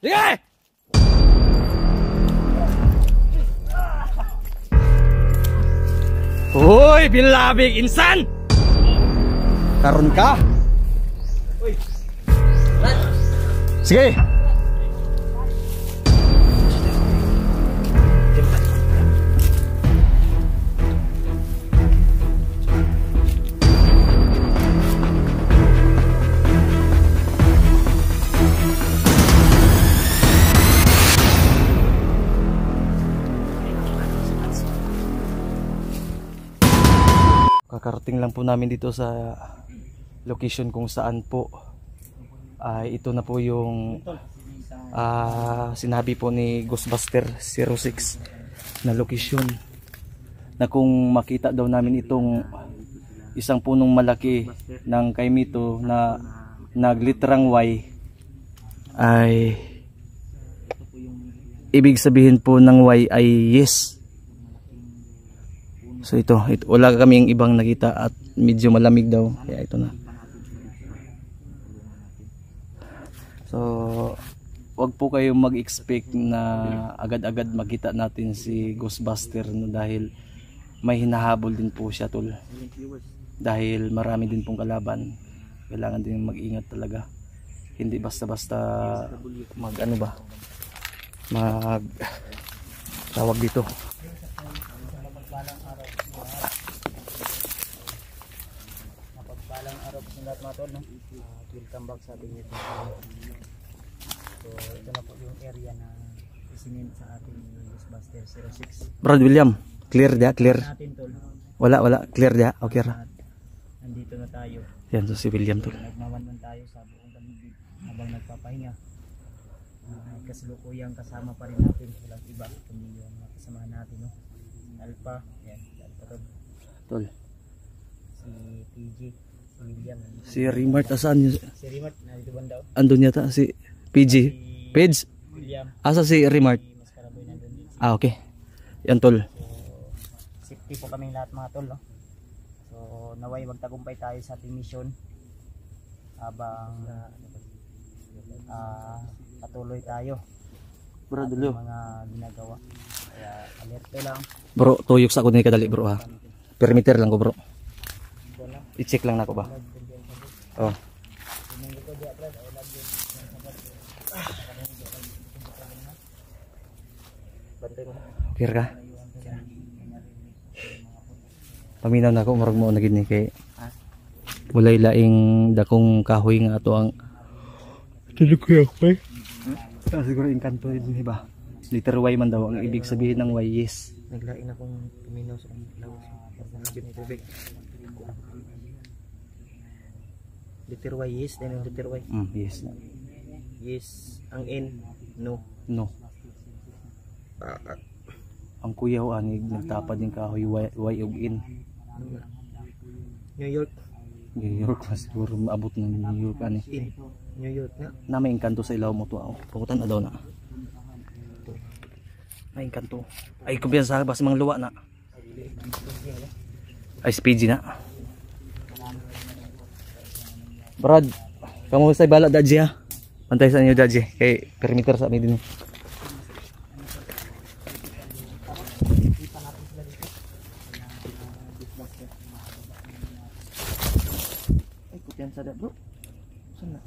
Sige! Hoy, bilabig insan! Karon ka? Sige! Kakarating lang po namin dito sa location kung saan po ito na po yung sinabi po ni Ghostbuster 06 na location, na kung makita daw namin itong isang punong malaki ng kaimito na nagliterang Y, ay ibig sabihin po ng Y ay yes. So ito wala kaming ibang nakita at medyo malamig daw, kaya ito na. So wag po kayong mag-expect na agad-agad makita natin si Ghostbuster, no, dahil may hinahabol din po siya, tol. Dahil marami din pong kalaban. Kailangan din mag-ingat talaga. Hindi basta-basta mag tawag dito. Mapagpalang araw sa lahat mga tol, no? Welcome back sa ating YouTube. So ito na po yung area na isinend sa ating Ghostbuster 06. Brad William, clear dia, clear. Natin tol. Wala, clear dia. Okay ra. Nandito na tayo. Yan so si William tol. Nagmamanman tayo sa buong paligid habang nagpapahinga. Kasalukuyang kasama pa rin natin, walang iba kundi yung mga kasamahan natin, no? Alpha, yan, Alpha Tol. si PG, si William, Si Rimart asaan yun? si Rimart, nandito banda, Andun yata si PG. Page? William, Asa si Rimart? si Maskaraboy nandun din. Okay. Yan tol. So safety po kaming lahat mga tol, no? So naway magtagumpay tayo sa ating mission habang patuloy tayo Bro, sa dulo. mga ginagawa, kaya alerto lang. Bro, tuyok sa ako ni kadali bro ha. Perimeter lang ko bro. Ito lang. I-check lang nako ba. Oh. Clear ka? Paminaw na ako murag mo na gid ni kay walay laing dakong kahoy nga ato ang tulog ko eh. Siguro inkanto din ba? Liter Y man daw ang ibig sabihin ng Y, yes. Naglain akong paminaw sa lawas. Medyo may tubig. Liter Y, yes. Then yung liter Y. Yes. Yes. Ang N, no. No. Ang kuya ko anig nagtapad yung kahoy Y ug in. New York. New York mas siguro maabot ng New York ani. In. New York na. Na may engkanto sa ilaw mo to. Pukutan na daw na. May engkanto. Ay kumpiyansa bas mang luwa na. Ay speedy na. Brad, kamu sa bala dadji ha. Pantay sa inyo dadji kay perimeter sa amin din. Ay kumpiyansa da bro. Sana.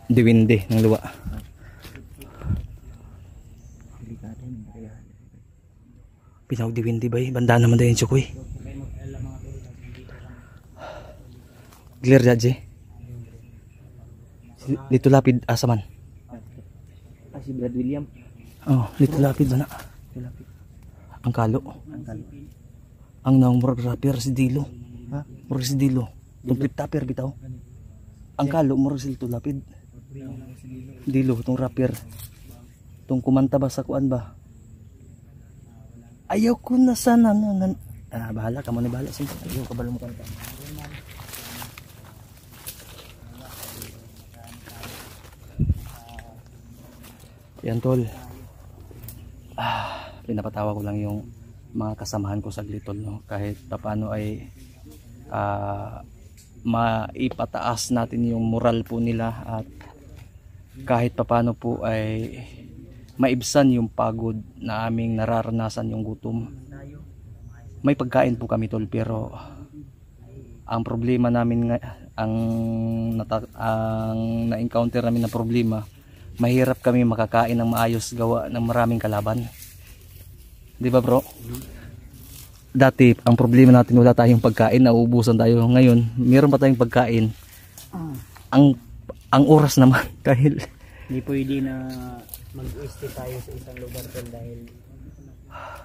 Diwindi ng luwa. Pinawag diwindi ba eh? Banda naman daw yung chukoy. Clear dadji. Dito lapid asaman. Si Brad William. Oh, dito lapid na. Ang kalo. Ang naong murag rapper si Dilo. Ha? Murag si Dilo. Itong flip topper bitaw. Ang kalo murag si Lito lapid. Dilo, itong rapper. Itong kumanta ba sa kuan ba? Ayaw ko na sana bahala ka mo ni bahala sige. Ayaw ka bala mo kanta. Yan tol. Pinapatawa ko lang yung mga kasamahan ko sa glitol, no? Kahit paano ay maipataas natin yung moral po nila at kahit papano po ay maibsan yung pagod na aming nararanasan, yung gutom. May pagkain po kami tol, pero ang problema namin ang na-encounter namin na problema, mahirap kami makakain ng maayos gawa ng maraming kalaban. Di ba bro? Dati ang problema natin, wala tayong pagkain, nauubusan tayo. Ngayon meron pa tayong pagkain. Ang oras naman dahil Hindi pwede na mag-waste tayo sa isang lugar tol, dahil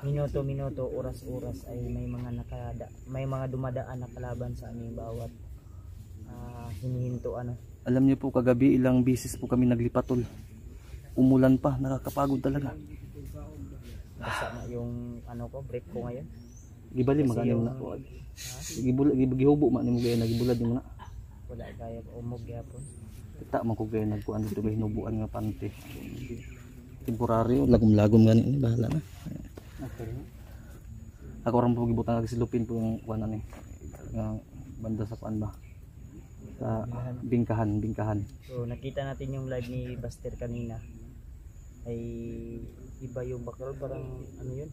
minuto-minuto, oras-oras ay may mga dumadaan na kalaban sa aming bawat hinihinto ano. alam niyo po, kagabi ilang bisis po kami naglipat tol. Umulan pa, nakakapagod talaga. Basta na yung ano ko, break ko ngayon. Gibali Kasi magaling yung- na po. Gihubo man nimo gaya nagibulad nimo na. Wala kaya umog yapon. Kita man ko gaya nagkuan dito ba hinubuan nga pante. Temporaryo, lagom-lagom gani ni bahala na. Okay. Ako ram po gibutang silupin po yung kuan ani. Nga banda sa kuan ba? Sa bingkahan. So nakita natin yung live ni Buster kanina. Ay iba yung bakal, parang ano yun?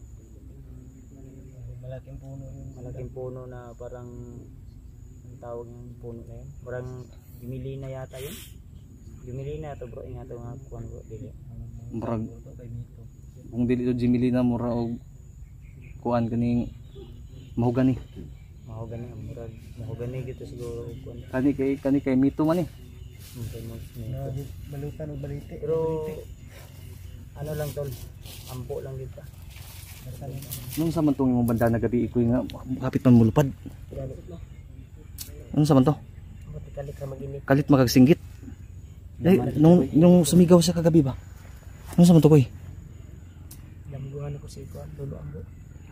Malaking puno na parang ang tawag ng puno na yun. Parang Gimilina yata yun. Gimilina to bro, ingato nga kuan bro dili. Murag kung dili to Jimilina mura og kuan kaning mahogani. Mahogani ang murag. Mahogani gito siguro kuan. Kani kay mito man eh. Balutan o balite. Pero ano lang tol, ampo lang dito. Nung sa man tong imong banda na gabi ikoy nga kapit man mulupad. Ano sa man to? Kalik ka mag-init. Kalit magagsinggit. Nung sumigaw siya kagabi ba? Ano sa man to koy? Damguhan ko si kuan, lulo ambo.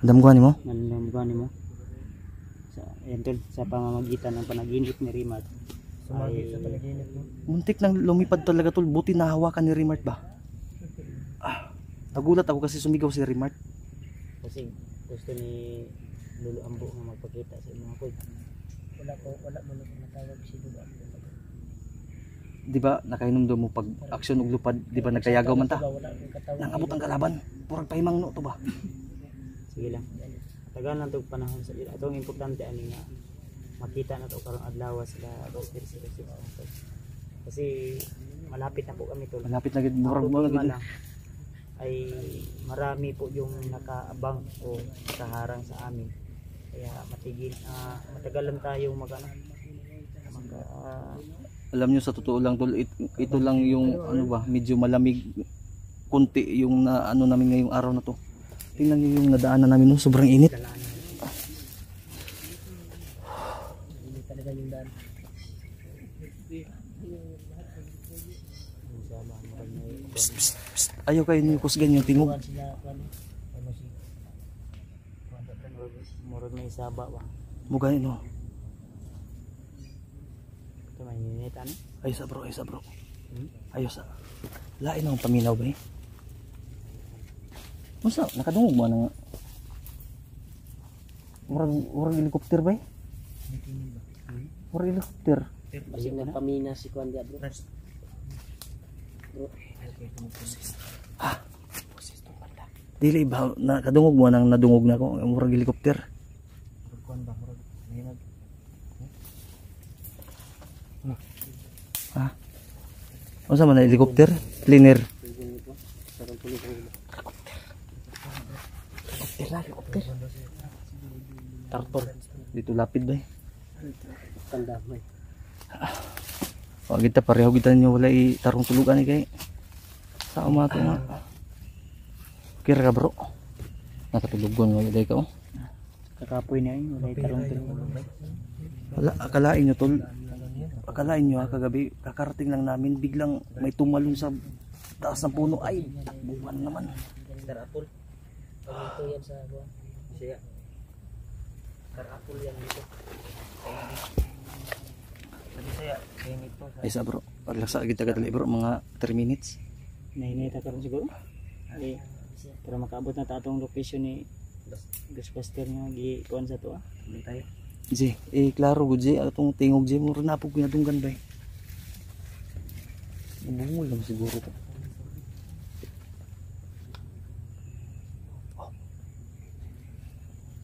Damguhan mo? Damguhan mo. Yan tol, sa pamamagitan ng panaginip ni Rimart. Sumagit sa panaginip mo. Muntik nang lumipad talaga tol, buti nahawakan ni Rimart ba? Nagulat ako kasi sumigaw si Rimart. Kasi gusto ni Lolo Ambo na magpakita sa mga koy. Wala mo lang natawag si Lolo Ambo. Di ba nakainom daw mo pag aksyon og lupad, di ba nagkayagaw man ta? Nangabot ang kalaban, purag pahimang no to ba? Sige lang. Tagaan lang itong panahon sa ila. Itong importante ani nga makita na to karong adlaw sila Buster sila. Kasi malapit na po kami tol. Malapit na gid, Ang murag mo problema gid. lang ay marami po yung nakaabang o nakaharang sa amin, kaya matagal lang tayong Alam nyo sa totoo lang tol, ito lang yung ano ba, medyo malamig kunti yung na ano namin ngayong araw na to. Tingnan nyo yung nadaanan namin no, sobrang init. talaga yung daan. Ayaw kayo niyo kusgan yung tingog. Murag na isaba ba? Mugay no. Ito may ninit ano? Ayos sa bro, ayos sa bro. Ayos sa. Lain akong paminaw ba eh. Masa, nakadungog mo na nga. Murag helicopter ba eh? Murag helicopter. Balik na pamina si Kuan dia bro. Dili ba, nakadungog mo nang nadungog na ako. Murag helicopter. Ha? Ano sa man na helicopter? Cleaner. Helicopter. Tartor. Dito lapid ba eh? Tanda mo. O kita pareho kita nyo wala tarong tulugan eh kay sa umato nga. Kira ka bro. Nakatulugon mo yun ka oh. Kakapoy na yun. Wala tarong tulog. Wala, akalain nyo tol. Akalain nyo ha, kagabi kakarating lang namin, biglang may tumalon sa taas ng puno. Ay, takbuhan naman. Star Apple. Ito yan sa buwan. Siya. Star Apple yan dito. Sabi saya, kayo nito. Ay sa bro, relax kita kadali bro, mga 3 minutes. Nahinita ka rin siguro. Ay, para makaabot na tatong location ni Ghostbuster nga gikuan sa to ah. Hindi tayo. Ji, klaro gud ji atong tingog ji mo na po ginadunggan bay. Bungol naman siguro to.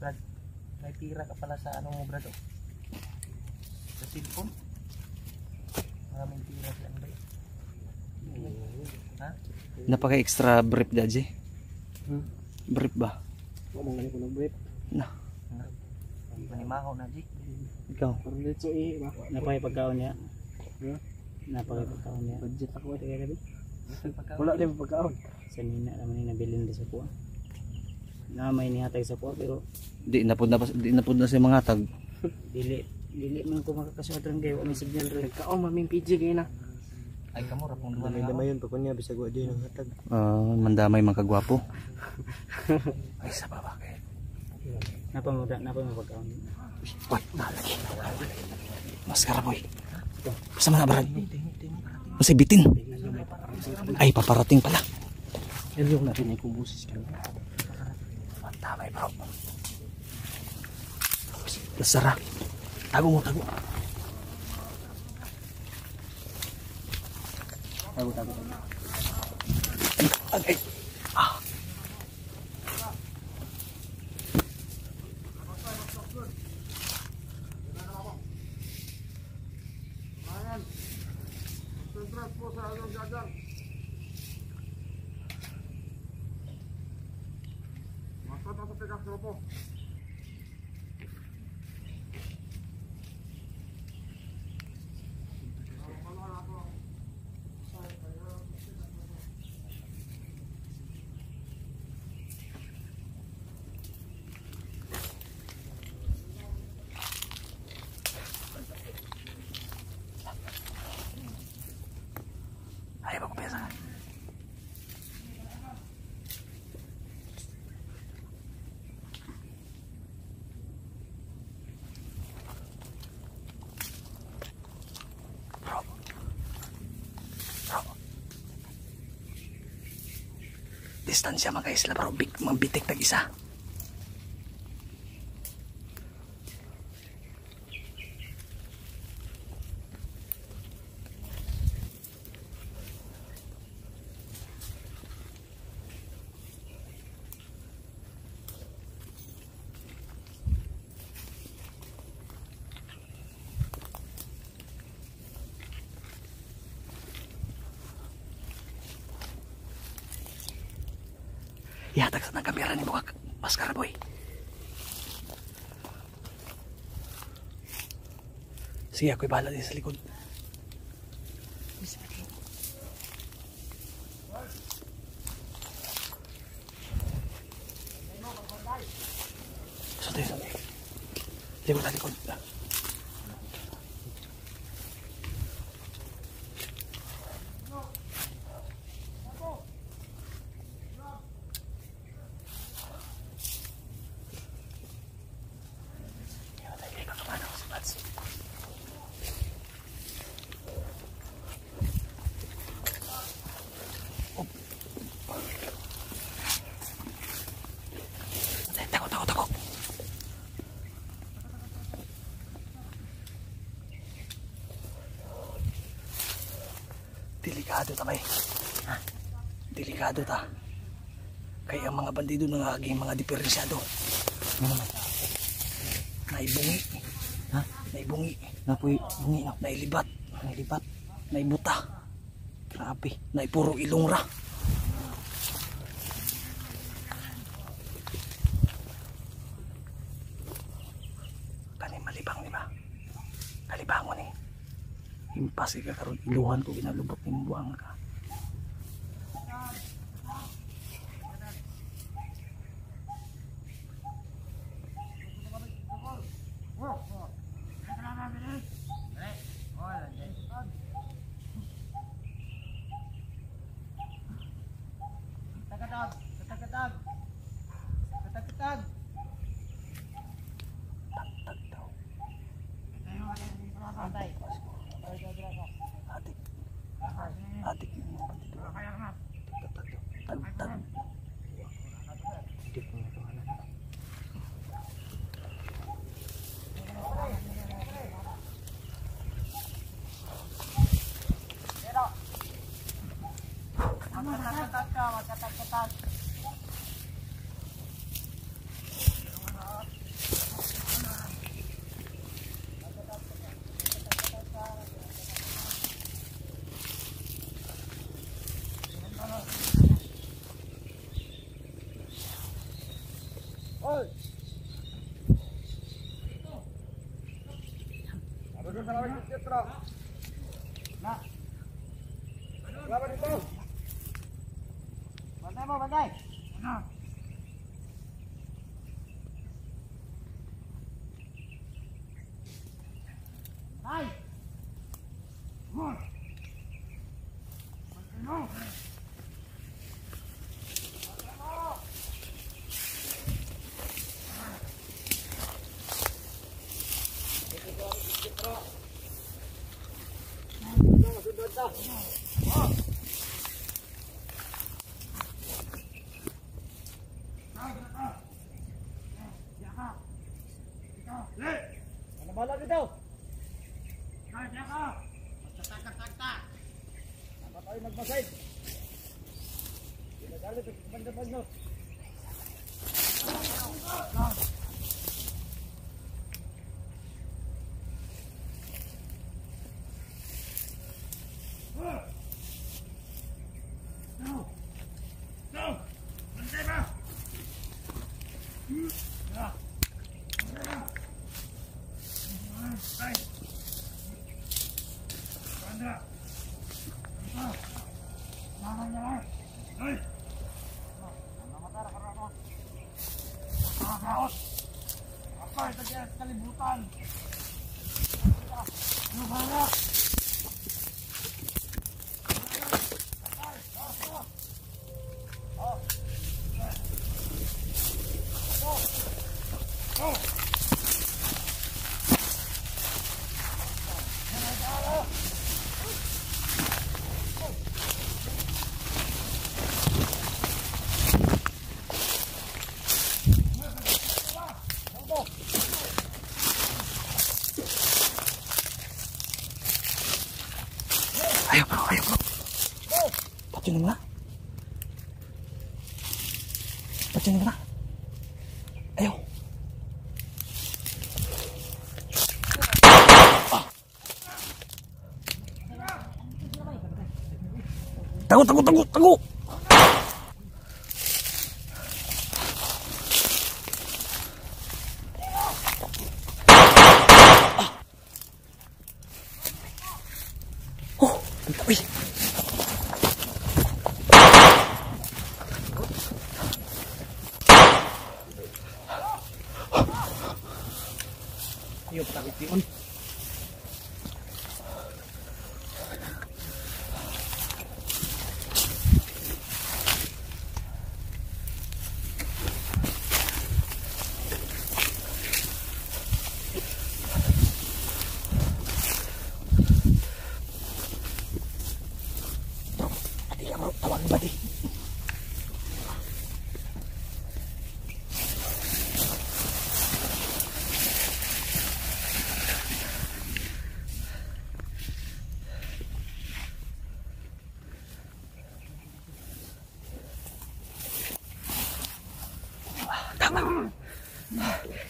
Brad, may pira ka pala sa ano mo, Brad? Oh. Sa cellphone? Maraming pira sa ano ba yun? Ha? Napaka-extra brief dadji. Brief ba? Wala nga ko nag-brief. Na. Manimahaw na, G. Ikaw. Parang dito ba? Napakay pagkaon niya. Napakay pagkaon niya. Budget ako ito kaya wala din pagkaon. Sa nina naman yung nabilin din sa kuha. Na may nihatag sa kuha pero Di na pud na siya mga tag. dili man ko makakasuot rin kayo may signal rin. Kaon maming PG kayo na. Ay, kamura kung duha na Damay yun pa kunya bisag wa din ang hatag. Mandamay man kagwapo. Ay sa baba kay. Napa mo pagkaon. Wait, nalagi. Maskara boy. Basta man abrad. Masay bitin. Ay paparating pala. Yung natin ay kumbusis ka. Mandamay bro. Lasara. Tago mo, tago. Tago. Ay. Ah. Ay, bago pesa. Bro. Distansya mga isla bro, mabitik tag isa. Ihatag sa ng kamera ni Bukak Maskara boy. Sige, ako'y bahala din sa likod. Sante. Likod na likod. Tako. Delikado ta bay. Ha? Delikado ta. Kaya ang mga bandido na aging mga diferensyado. Ano naman? Naibungi. Ha? Naibungi. Napoy bungi na. Nailibat. Naibuta. Grabe. Naipuro ilong ra. Malibang ni ba? Kalibangon eh. Impas ka karon iluhan ko ginalubot ni buang ka. Katag. Adik. Tag. Bantai mo, bantai. Ano bala dito? Kaya ka. Magtatak-tak. Ano tayo magmasay? Pinagalit at bandaban no. Ayo bro. Pacungin mo na. Ayo. Tago. Uy. Iyo patakit yun. Tawagin ba di?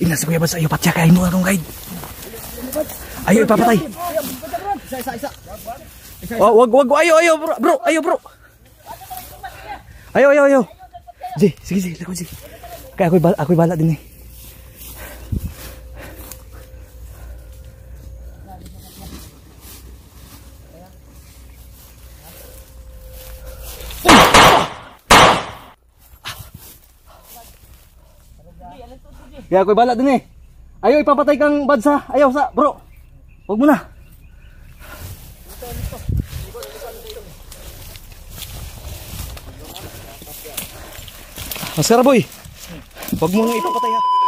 Ina si Kuya Bas, ayo patsakain mo akong guide. Ayo ipapatay. Isa. Oh, wag ayo bro. Ayo. Sige, lakon sige. Kaya ako'y bala din eh. Kaya ako'y bala din eh. Ayo ipapatay kang badsa. Ayaw sa bro. Wag mo na. Mascara boy. Wag mo nang ipapatay ha.